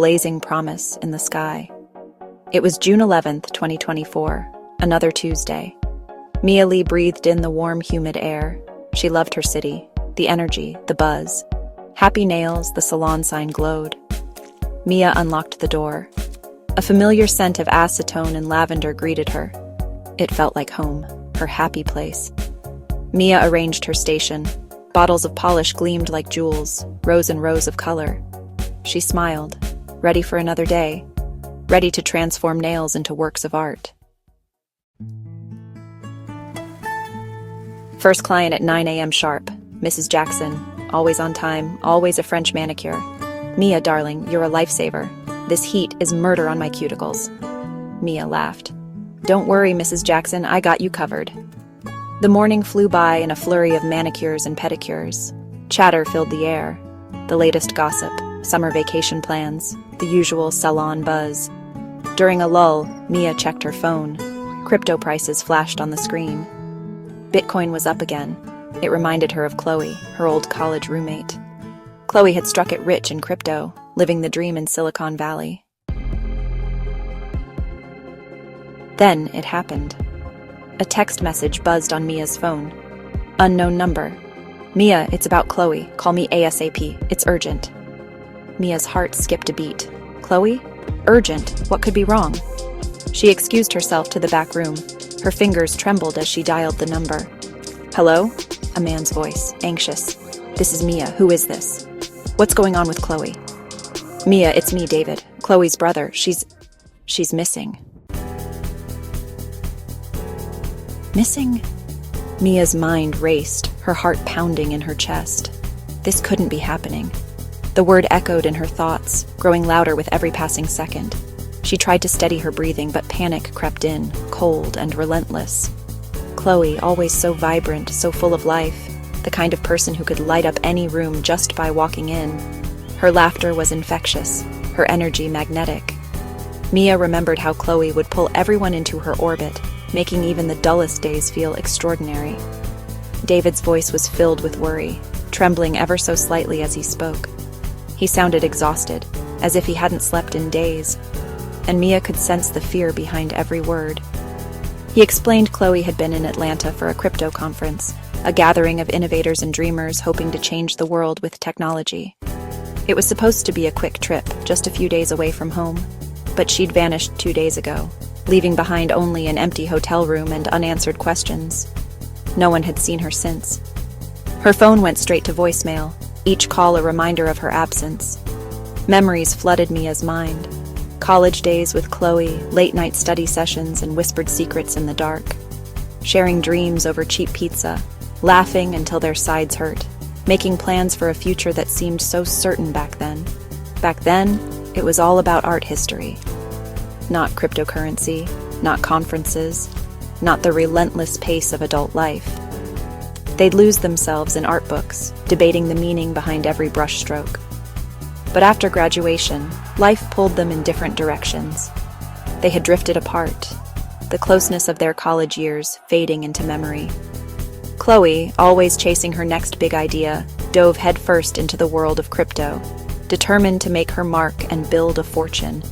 blazing promise in the sky. It was June 11th, 2024, another Tuesday. Mia Lee breathed in the warm, humid air. She loved her city, the energy, the buzz. Happy nails, the salon sign glowed. Mia unlocked the door. A familiar scent of acetone and lavender greeted her. It felt like home, her happy place. Mia arranged her station. Bottles of polish gleamed like jewels, rows and rows of color. She smiled, ready for another day, ready to transform nails into works of art. First client at 9 a.m. sharp, Mrs. Jackson, always on time, always a French manicure. Mia, darling, you're a lifesaver. This heat is murder on my cuticles. Mia laughed. Don't worry, Mrs. Jackson, I got you covered. The morning flew by in a flurry of manicures and pedicures. Chatter filled the air. The latest gossip, summer vacation plans, the usual salon buzz. During a lull, Mia checked her phone. Crypto prices flashed on the screen. Bitcoin was up again. It reminded her of Chloe, her old college roommate. Chloe had struck it rich in crypto, living the dream in Silicon Valley. Then it happened. A text message buzzed on Mia's phone. Unknown number. Mia, it's about Chloe. Call me ASAP. It's urgent. Mia's heart skipped a beat. Chloe? Urgent. What could be wrong? She excused herself to the back room. Her fingers trembled as she dialed the number. Hello? A man's voice, anxious. This is Mia. Who is this? What's going on with Chloe? Mia, it's me, David. Chloe's brother. She's missing. Missing? Mia's mind raced, her heart pounding in her chest. This couldn't be happening. The word echoed in her thoughts, growing louder with every passing second. She tried to steady her breathing, but panic crept in, cold and relentless. Chloe, always so vibrant, so full of life, the kind of person who could light up any room just by walking in. Her laughter was infectious, her energy magnetic. Mia remembered how Chloe would pull everyone into her orbit, making even the dullest days feel extraordinary. David's voice was filled with worry, trembling ever so slightly as he spoke. He sounded exhausted, as if he hadn't slept in days, and Mia could sense the fear behind every word. He explained Chloe had been in Atlanta for a crypto conference, a gathering of innovators and dreamers hoping to change the world with technology. It was supposed to be a quick trip, just a few days away from home, but she'd vanished 2 days ago, leaving behind only an empty hotel room and unanswered questions. No one had seen her since. Her phone went straight to voicemail, each call a reminder of her absence. Memories flooded Mia's mind. College days with Chloe, late-night study sessions, and whispered secrets in the dark. Sharing dreams over cheap pizza, laughing until their sides hurt, making plans for a future that seemed so certain back then. Back then, it was all about art history. Not cryptocurrency, not conferences, not the relentless pace of adult life. They'd lose themselves in art books, debating the meaning behind every brushstroke. But after graduation, life pulled them in different directions. They had drifted apart, the closeness of their college years fading into memory. Chloe, always chasing her next big idea, dove headfirst into the world of crypto, determined to make her mark and build a fortune.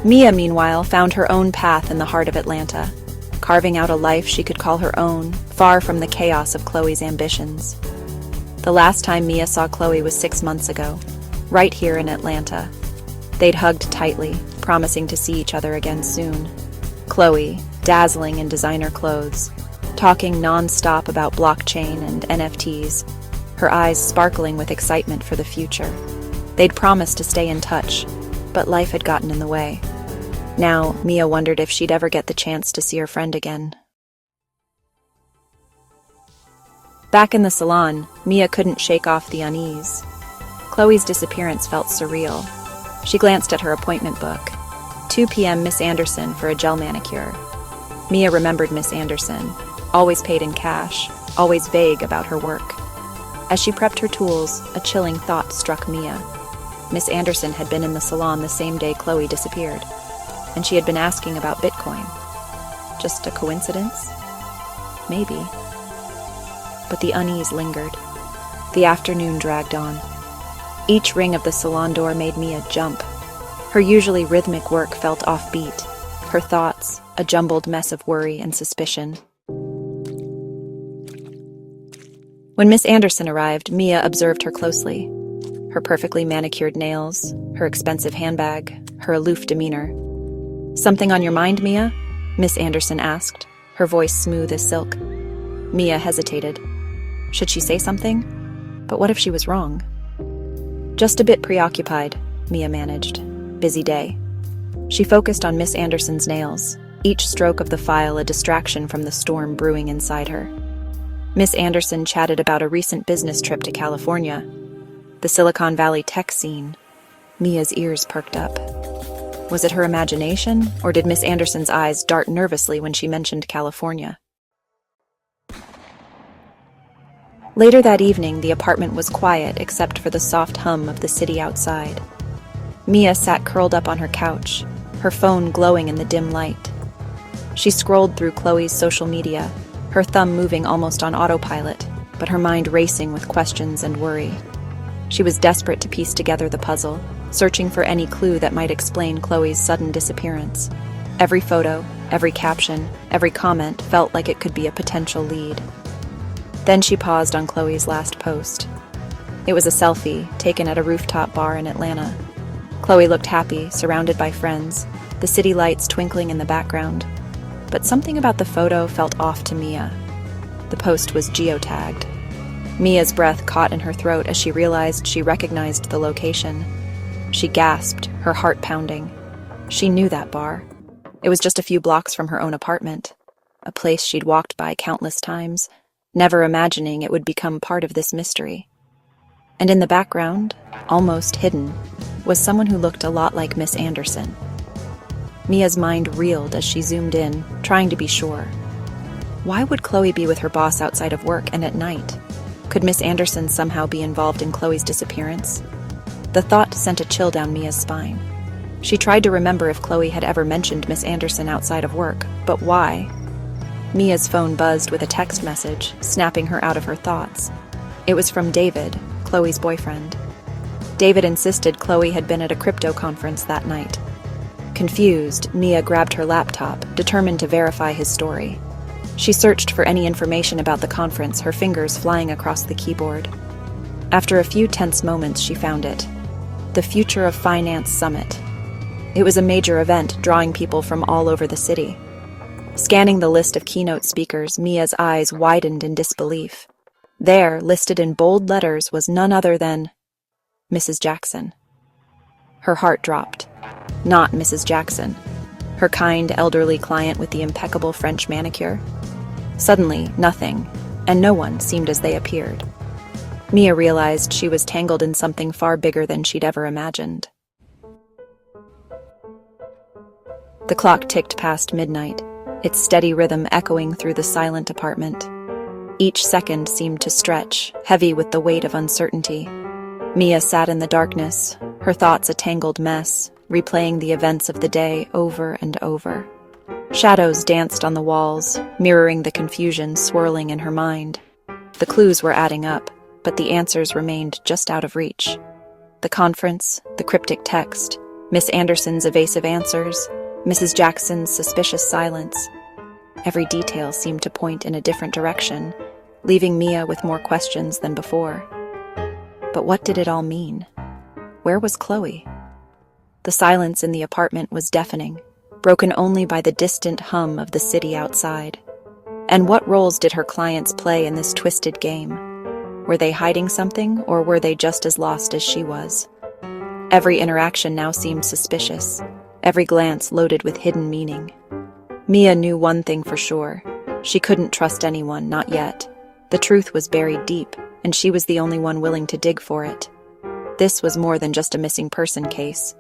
Mia, meanwhile, found her own path in the heart of Atlanta, carving out a life she could call her own, far from the chaos of Chloe's ambitions. The last time Mia saw Chloe was 6 months ago, right here in Atlanta. They'd hugged tightly, promising to see each other again soon. Chloe, dazzling in designer clothes, talking non-stop about blockchain and NFTs, her eyes sparkling with excitement for the future. They'd promised to stay in touch, but life had gotten in the way. Now, Mia wondered if she'd ever get the chance to see her friend again. Back in the salon, Mia couldn't shake off the unease. Chloe's disappearance felt surreal. She glanced at her appointment book. 2 p.m. Miss Anderson for a gel manicure. Mia remembered Miss Anderson, always paid in cash, always vague about her work. As she prepped her tools, a chilling thought struck Mia. Miss Anderson had been in the salon the same day Chloe disappeared, and she had been asking about Bitcoin. Just a coincidence? Maybe. But the unease lingered. The afternoon dragged on. Each ring of the salon door made Mia jump. Her usually rhythmic work felt offbeat, her thoughts a jumbled mess of worry and suspicion. When Miss Anderson arrived, Mia observed her closely. Her perfectly manicured nails, her expensive handbag, her aloof demeanor. "Something on your mind, Mia?" Miss Anderson asked, her voice smooth as silk. Mia hesitated. Should she say something? But what if she was wrong? "Just a bit preoccupied," Mia managed. "Busy day." She focused on Miss Anderson's nails, each stroke of the file a distraction from the storm brewing inside her. Miss Anderson chatted about a recent business trip to California, the Silicon Valley tech scene. Mia's ears perked up. Was it her imagination, or did Miss Anderson's eyes dart nervously when she mentioned California? Later that evening, the apartment was quiet except for the soft hum of the city outside. Mia sat curled up on her couch, her phone glowing in the dim light. She scrolled through Chloe's social media, her thumb moving almost on autopilot, but her mind racing with questions and worry. She was desperate to piece together the puzzle, searching for any clue that might explain Chloe's sudden disappearance. Every photo, every caption, every comment felt like it could be a potential lead. Then she paused on Chloe's last post. It was a selfie taken at a rooftop bar in Atlanta. Chloe looked happy, surrounded by friends, the city lights twinkling in the background. But something about the photo felt off to Mia. The post was geotagged. Mia's breath caught in her throat as she realized she recognized the location. She gasped, her heart pounding. She knew that bar. It was just a few blocks from her own apartment, a place she'd walked by countless times, never imagining it would become part of this mystery. And in the background, almost hidden, was someone who looked a lot like Miss Anderson. Mia's mind reeled as she zoomed in, trying to be sure. Why would Chloe be with her boss outside of work and at night? Could Miss Anderson somehow be involved in Chloe's disappearance? The thought sent a chill down Mia's spine. She tried to remember if Chloe had ever mentioned Miss Anderson outside of work, but why? Mia's phone buzzed with a text message, snapping her out of her thoughts. It was from David, Chloe's boyfriend. David insisted Chloe had been at a crypto conference that night. Confused, Mia grabbed her laptop, determined to verify his story. She searched for any information about the conference, her fingers flying across the keyboard. After a few tense moments, she found it. The Future of Finance Summit. It was a major event drawing people from all over the city. Scanning the list of keynote speakers, Mia's eyes widened in disbelief. There, listed in bold letters, was none other than Mrs. Jackson. Her heart dropped. Not Mrs. Jackson, her kind, elderly client with the impeccable French manicure. Suddenly, nothing, and no one seemed as they appeared. Mia realized she was tangled in something far bigger than she'd ever imagined. The clock ticked past midnight, its steady rhythm echoing through the silent apartment. Each second seemed to stretch, heavy with the weight of uncertainty. Mia sat in the darkness, her thoughts a tangled mess, replaying the events of the day over and over. Shadows danced on the walls, mirroring the confusion swirling in her mind. The clues were adding up, but the answers remained just out of reach. The conference, the cryptic text, Miss Anderson's evasive answers, Mrs. Jackson's suspicious silence. Every detail seemed to point in a different direction, leaving Mia with more questions than before. But what did it all mean? Where was Chloe? The silence in the apartment was deafening, broken only by the distant hum of the city outside. And what roles did her clients play in this twisted game? Were they hiding something, or were they just as lost as she was? Every interaction now seemed suspicious, every glance loaded with hidden meaning. Mia knew one thing for sure. She couldn't trust anyone, not yet. The truth was buried deep, and she was the only one willing to dig for it. This was more than just a missing person case.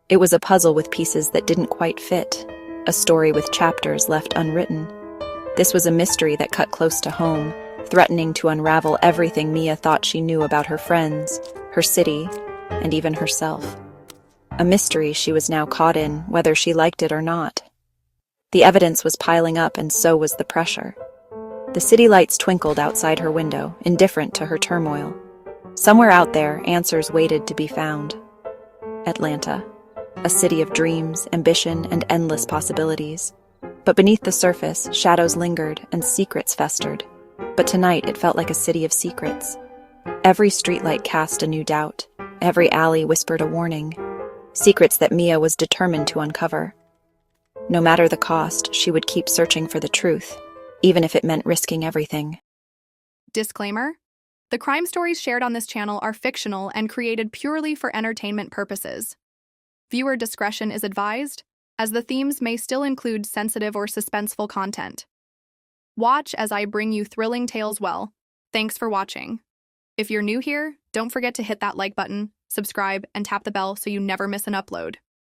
It was a puzzle with pieces that didn't quite fit, a story with chapters left unwritten. This was a mystery that cut close to home, threatening to unravel everything Mia thought she knew about her friends, her city, and even herself. A mystery she was now caught in, whether she liked it or not. The evidence was piling up, and so was the pressure. The city lights twinkled outside her window, indifferent to her turmoil. Somewhere out there, answers waited to be found. Atlanta. a city of dreams, ambition, and endless possibilities. But beneath the surface, shadows lingered and secrets festered. But tonight it felt like a city of secrets. Every streetlight cast a new doubt. Every alley whispered a warning. Secrets that Mia was determined to uncover. No matter the cost, she would keep searching for the truth, even if it meant risking everything. Disclaimer: the crime stories shared on this channel are fictional and created purely for entertainment purposes. Viewer discretion is advised, as the themes may still include sensitive or suspenseful content. Watch as I bring you thrilling tales well. Thanks for watching. If you're new here, don't forget to hit that like button, subscribe, and tap the bell so you never miss an upload.